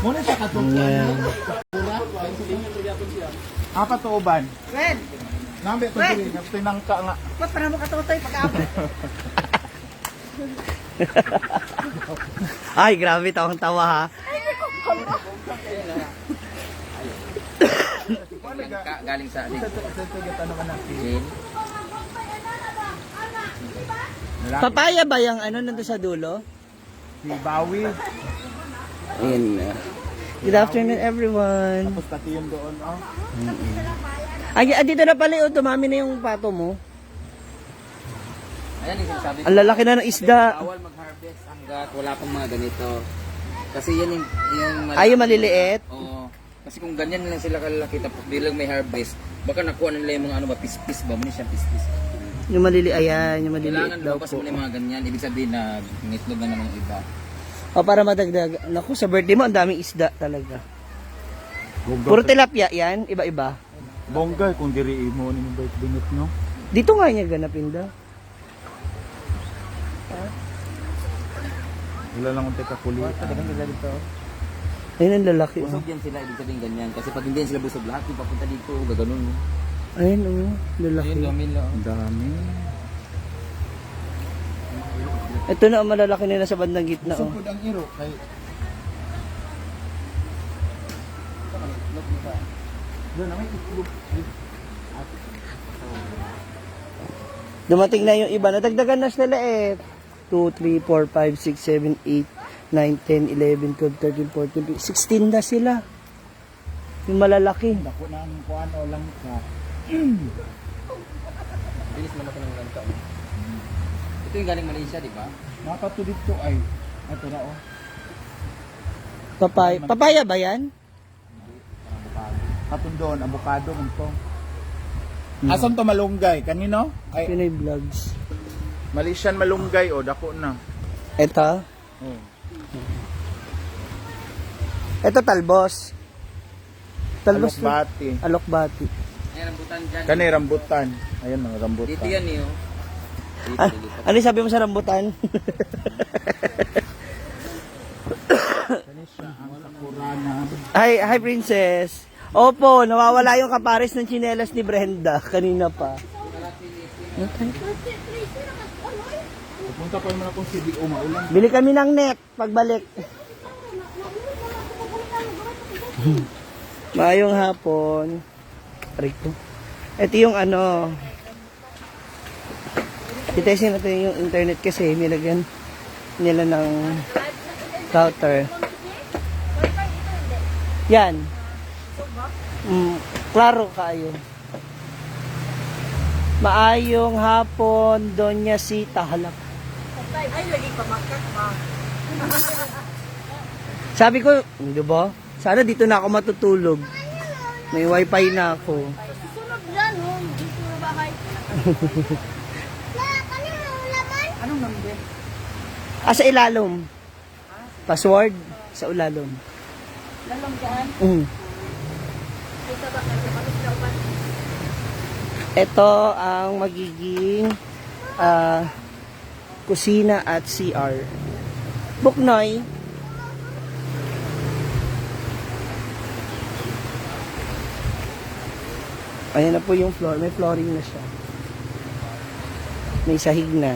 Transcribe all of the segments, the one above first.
Muna siya katulad. Apat to uban. Red! Nambe to diri, tinangka nga. Ba't para mo katutoy pag-apat? Ay, grabe, tawang-tawa ha. Galing sa Jane. Papaya ba yung ano nandun sa dulo? Si Bawi. Ayan na. Good afternoon, everyone. Tapos pati yung doon, oh. Ay, dito na pala yung dumami na yung pato mo. Ayan yung sinasabi ko. Ang lalaki na ng isda. Bawal mag-harvest hanggat wala pang mga ganito. Kasi yan yung Ay, yung maliliit. Oo. Kasi kung ganyan lang sila kalalaki tapos bilang may harvest, baka nakuha nila yung mga ano ba, pispis ba? Muna siyang pispis. Yung malili, ayan, yung maliliit Kailangan daw lumabas po. mo na yung mga ganyan. Ibig sabihin na ngitlog na naman yung iba. O, para madagdag. Naku, sa birthday mo, ang daming isda talaga. Puro tilapia yan, iba-iba. Bonggay kung diri mo ni birthday nit no. Dito nga niya ganapin daw. Wala lang unti ka kulit. dito. Ayun ang lalaki. Busog yan sila, ibig sabihin ganyan. Kasi pag hindi yan sila busog, lahat yung papunta dito, gaganon. Ayun, lalaki. Ayun, gamin lang. Ang dami. Ito na ang malalaki nila sa bandang gitna. Oh. Sugod ang iro kay doon na may itlog. Dumating na yung iba. Nadagdagan na sila eh. 2, 3, 4, 5, 6, 7, 8, 9, 10, 11, 12, 13, 14, 16 na sila. Yung malalaki. Dako na ang kuan o lang ka. Bilis naman ito ng lantaw. Ito yung galing Malaysia, di ba? Makato dito ay ato na oh. Papaya ba yan? Katong doon avocado man to. Asan to malunggay? Kanino? Ay, Pinoy Vlogs. Malaysian malunggay o dako na. Ito. Oh. Ito talbos. Talbos. Alokbati. Alokbati. Ayan, rambutan dyan. Kani rambutan. Ayun mga rambutan. Dito yan eh, oh. Ano yung sabi mo sa rambutan? Kani siya ang sakurana. Hi princess. Opo, nawawala yung kapares ng tsinelas ni Brenda kanina pa. Pupunta pa naman akong CBO maulan. Bili kami ng net pagbalik. Maayong hapon. Rico. Ito yung ano. Titesin natin yung internet kasi nilagyan nila ng router. Yan. Klaro kayo. Maayong hapon, Doña Sita. Halak. Ay, lagi pa makak ma. Sabi ko, di ba? Sana dito na ako matutulog. May wifi na ako. Susunod dyan, oh. Dito na bahay. Anong number? Sa ilalom. Password sa ilalom. Lalong dyan. Ito ang magiging kusina at CR. Buknoy. Ayan na po yung floor. May flooring na siya. May sahig na.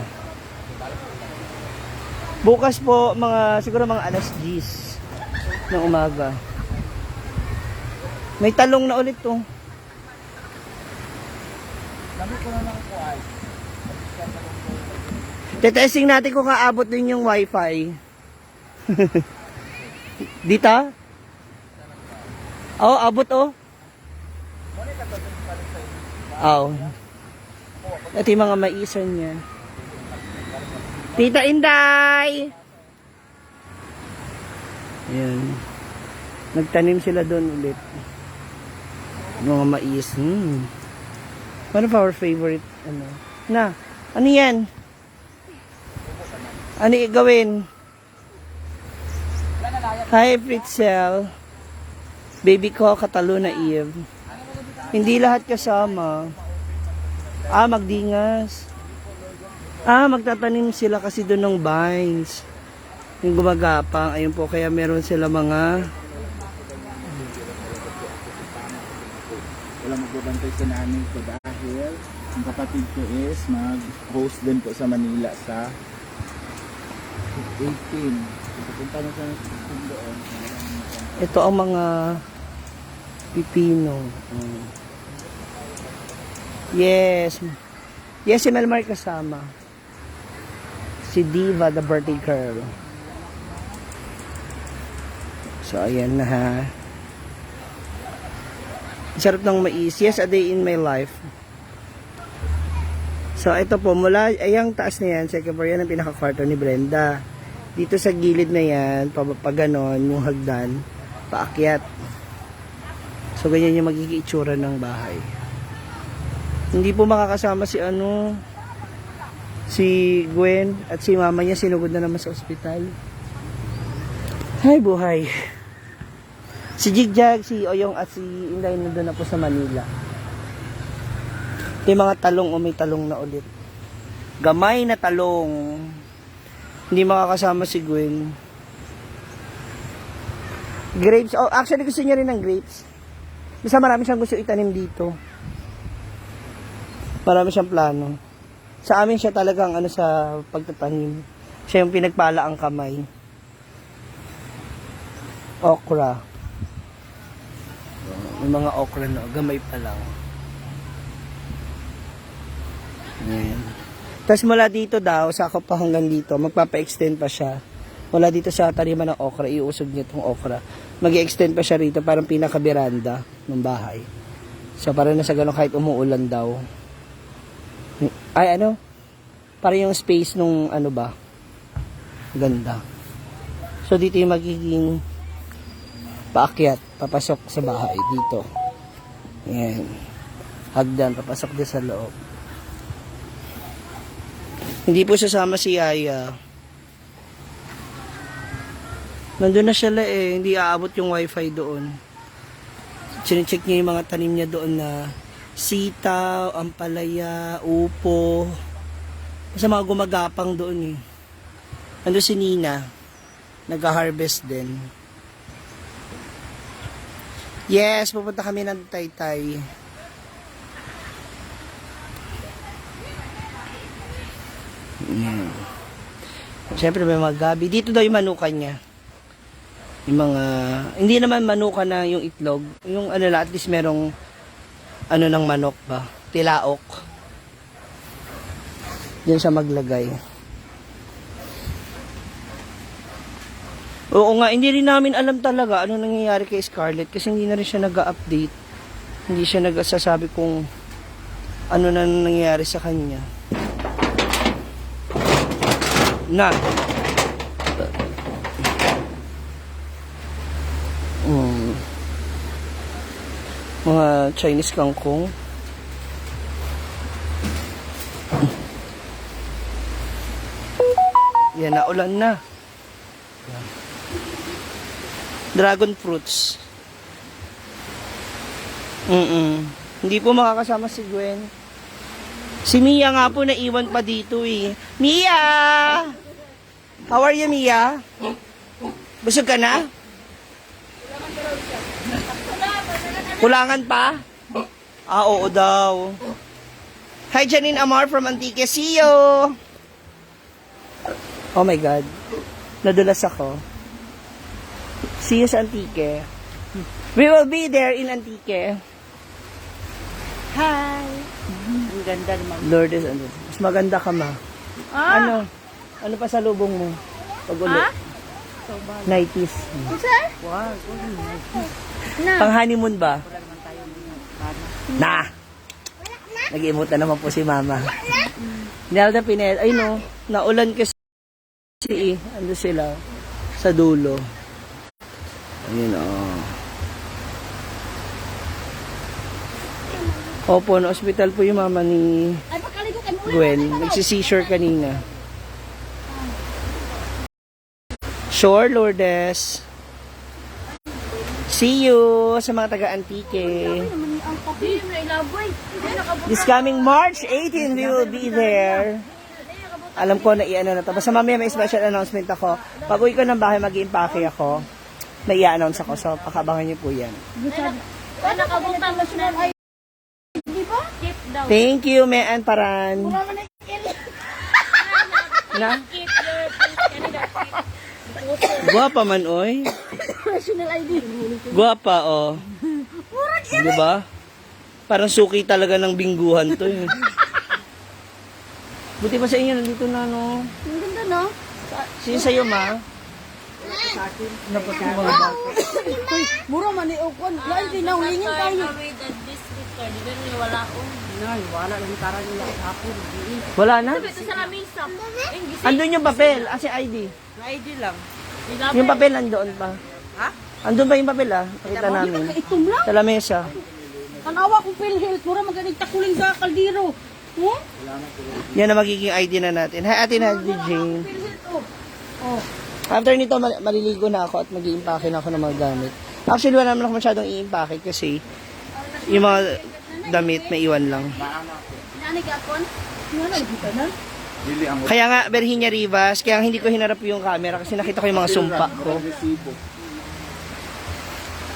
Bukas po, siguro mga alas 10 ng umaga. May talong na ulit to. Tetesting natin kung kaabot din yung wifi. Dito? Oh, abot oh. Oh. Ito yung mga maisan niya. Tita Inday! Ayan. Nagtanim sila doon ulit. Mga mais. One of our favorite, ano yan? Ano gawin? Hi, Fritzel. Baby ko, Cataluna Eve. Hindi lahat kasama. Magdingas. Magtatanim sila kasi doon ng vines. Yung gumagapang. Ayun po, kaya meron sila mga Walang magbabantay sa nanay ko dahil ang kapatid ko is mag-host din po sa Manila sa 18. Pupunta na sa doon. Ito ang mga pipino. Yes. Yes, si Melmar kasama. Si Diva, the birthday girl. So, ayan na ha. Sarap ng mais. Yes, a day in my life. So, ito po, mula, ayang taas na yan, second floor, yan ang pinaka-kwarto ni Brenda. Dito sa gilid na yan, pa ganon, yung hagdan, paakyat. So, ganyan yung magiging itsura ng bahay. Hindi po makakasama si Gwen at si mama niya sinugod na naman sa ospital. Hay buhay. Si Jigjag, si Oyong at si Inday nandun na po sa Manila. Yung mga talong may talong na ulit. Gamay na talong. Hindi makakasama si Gwen. Grapes. Oh, actually gusto niya rin ng grapes. Basta marami siyang gusto itanim dito. Marami siyang plano. Sa amin siya talagang sa pagtatanim. Siya yung pinagpala ang kamay. Okra. May mga okra na. Gamay pa lang. Ayan. Tapos mula dito daw, sakop pa hanggang dito, magpapa-extend pa siya. Mula dito sa taniman ng okra, iusog niya itong okra. Mag-extend pa siya rito, parang pinaka-beranda ng bahay. So, parang nasa gano'n kahit umuulan daw. Ay, parang yung space nung ba? Ganda. So, dito yung magiging paakyat, papasok sa bahay dito. Ayan. Hagdan, papasok din sa loob. Hindi po sasama si Yaya. Nandun na siya hindi aabot yung wifi doon. Sinecheck niya yung mga tanim niya doon na sitaw, ampalaya, upo. Kasi mga gumagapang doon Nandun si Nina. Nag-harvest din. Yes, pupunta kami ng Taytay. Yan. Siyempre may mga gabi. Dito daw yung manukan niya. Yung mga, hindi naman manukan na yung itlog. Yung at least merong ng manok ba? Tilaok. Diyan siya maglagay. Oo nga, hindi rin namin alam talaga ano nangyayari kay Scarlett kasi hindi na rin siya nag-update. Hindi siya nagsasabi kung ano na nangyayari sa kanya. Na. Mga Chinese kangkong. Yan, naulan na. Dragon fruits. Hindi po makakasama si Gwen. Si Mia nga po naiwan pa dito Mia! How are you, Mia? Busog ka na? Kulangan pa? Oo daw. Hi, Janine Amar from Antique. See you! Oh my God. Nadulas ako. See you sa Antique. We will be there in Antique. Hi! Ang ganda naman. Lourdes, mas maganda ka, ma. Ano pa sa lubong mo? Pag-uli. 90s. Sir? Wow. Na. Pang honeymoon ba? Na! Nag-iimot na naman po si mama. Nelda Pinel. Ay no, naulan kasi ano sila sa dulo. Ayun Opo, na hospital po yung mama ni Gwen. Nagsi-seizure kanina. Sure, Lourdes. See you sa mga taga-Antique. This coming March 18, we will be there. Alam ko na na to. Basta mamaya may special announcement ako. Pag uwi ko ng bahay, mag-i-impake ako. May i-announce ako. So, pakabangan niyo po yan. Nakabutang mo siya. daw. Thank you, Mean Paran. Na? Keep your Canada keep. Guwapa man, oy. National ID. Guwapa, oh. Di ba? Parang suki talaga ng bingguhan to, eh. Buti pa sa inyo, nandito na, no? Ang ganda, no? Sino sa'yo, ma? Dapat yung mga bata. Uy, mura man ni Okon. Lain pinahulingin tayo. Wala ko. Nay, wala lang tara nila hapon. Wala na? Ito sa lamisa. Andun yung papel, si ID. ID lang. Yung papel nandoon pa. Ha? Andun pa yung papel, ah. Nakita namin. Itom lang. Sa lamesa. Tanawa kong PhilHealth. Mura magaling takuling sa kaldero. Huh? Yan na magiging ID na natin. Hi, Ate Nadie Jane. PhilHealth, oh. After nito, maliligo na ako at mag-i-impake na ako ng mga gamit. Actually, wala naman ako masyadong i-impake kasi yung mga damit may iwan lang. Nani gapon? Nani kita na? Dili ang Kaya nga, Virginia Rivas, kaya hindi ko hinarap yung camera kasi nakita ko yung mga sumpa ko. resibo.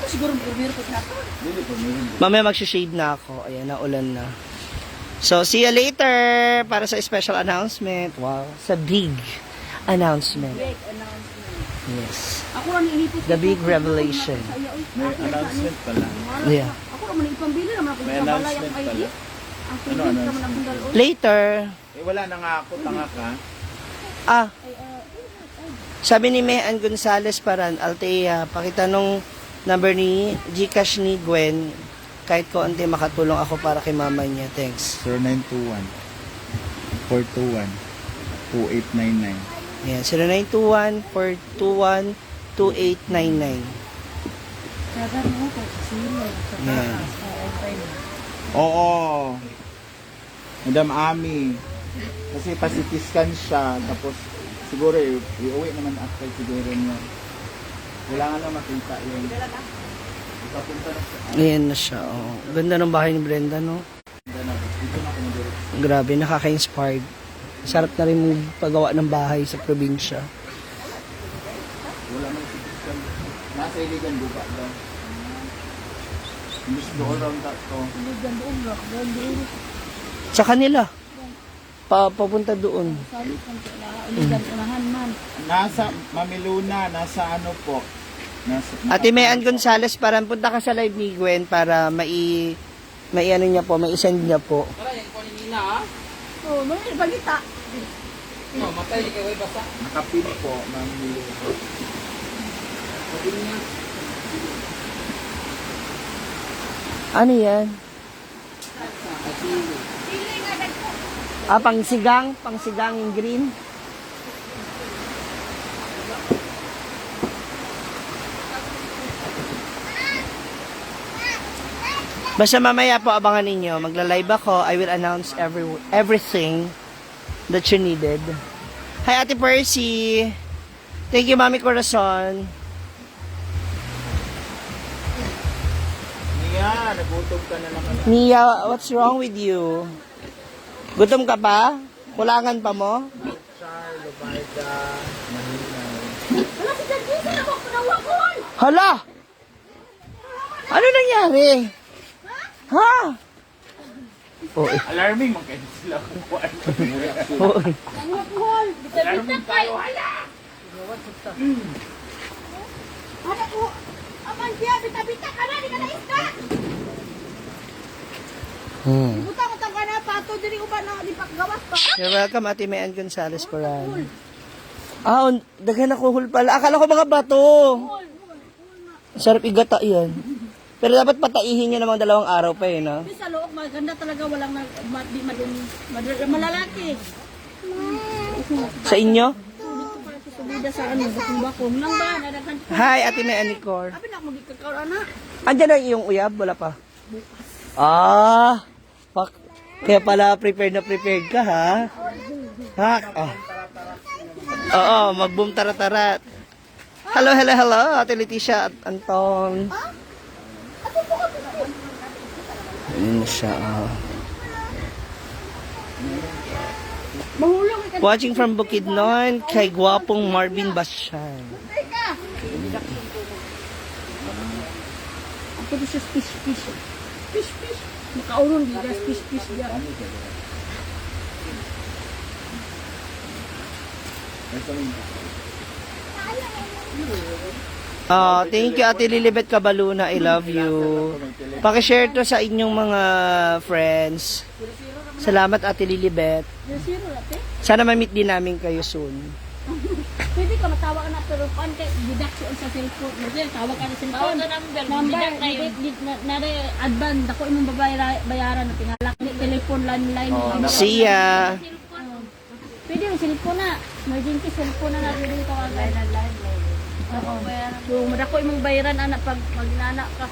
Siguro may ko na to. Dili po meron. Mamaya mag-shade na ako. Ayan, naulan na. So, see you later para sa special announcement. Wow, sa big announcement. Big announcement. Yes. Ako lang inipot. The big revelation. May announcement pala. Yeah. Ako naman ipambili naman ako May sa balay announcement ang ID. pala. Ang PhilHealth naman akong dalon. Later. Eh wala na nga ako, tanga ka. Ah. Sabi ni Mean Gonzales Paran, Altea, pakitanong number ni Gcash ni Gwen. Kahit ko ante makatulong ako para kay mama niya. Thanks. 0921 421 2899. Ayan, 0921-421-2899. Ayan. Oo. Madam Ami. Kasi pasitiskan siya. Tapos siguro iuwi naman after siguro niya. Wala nga lang makita yun. Ipapunta na siya. Ayan na siya. Oh. Ganda ng bahay ni Brenda, no? Dito na ako nag-direct. Grabe, nakaka-inspired. Sarap na rin mong paggawa ng bahay sa probinsya. Wala man sitiskan. Nasa iligan buka daw. Miss doon lang to. Sa kanila. Papunta doon. Nasa Mamiluna, nasa ano po? Ate Mean Gonzales, parang punta ka sa live ni Gwen para mai ano niya po, mai-send niya po. Tara, yan po ni Nina, ha? Oh, may balita. No, matay di kayo basta. Nakapin po, Mamiluna. Ano yan? Pangsigang yung green. Basta mamaya po abangan ninyo, magla-live ako. I will announce everything that you needed. Hi Ate Percy. Thank you Mami Corazon. Nia, nagutom ka na naman. Nia, what's wrong with you? Gutom ka pa? Kulangan pa mo? Char, Lobayda, Manila. Wala si Jadisa na ako nawakon. Hala! Ano nangyari? Ha? Oh, Alarming, mga kayo sila kukuha. oh. Nawakon. Alarming tayo, hala! Anak ko. Aman siya, bita-bita ka na, di ka na-iska. Butang-utang ka na, pato, diri uban na, di paggawas pa. You're welcome, Ate Mean Gonzales Paran. Daghan ako hul pala. Akala ko mga bato. Sarap igata yan. Pero dapat pataihin niya namang 2 araw pa eh, no? Sa loob, maganda talaga, walang di madumi. Malalaki. Sa inyo? Subida sa ano, bakong lang ba, nadaghan. Hi, Ate Mean Nicor. Abi na ako magikakaw, anak. Andiyan na yung uyab? Wala pa? Fuck. Kaya pala prepared ka, ha? Ha? Oh. Oo, mag-boom tarat-tarat. Hello, Ate Leticia at Anton. Ayun siya, Mahulog ka. Watching from Bukidnon, kay gwapong Marvin Bashan. Ako di siya fish. Makauron di das pis-pis dia. Thank you Ate Lilibet Cabaluna, I love you. Pakishare to sa inyong mga friends. Salamat Ate Lilibet. Zero ate. Sana ma-meet din namin kayo soon. Pwede ka matawa ka na pero kan kay didak siya sa cellphone. Kasi tawag ka na sa cellphone. Number na advan dako imong bayaran na pinalak ni telephone landline. See ya. Pwede yung cellphone na. Emergency cellphone na natin tawagan. Oo. Kung madako imong bayaran anak pag magnana ka.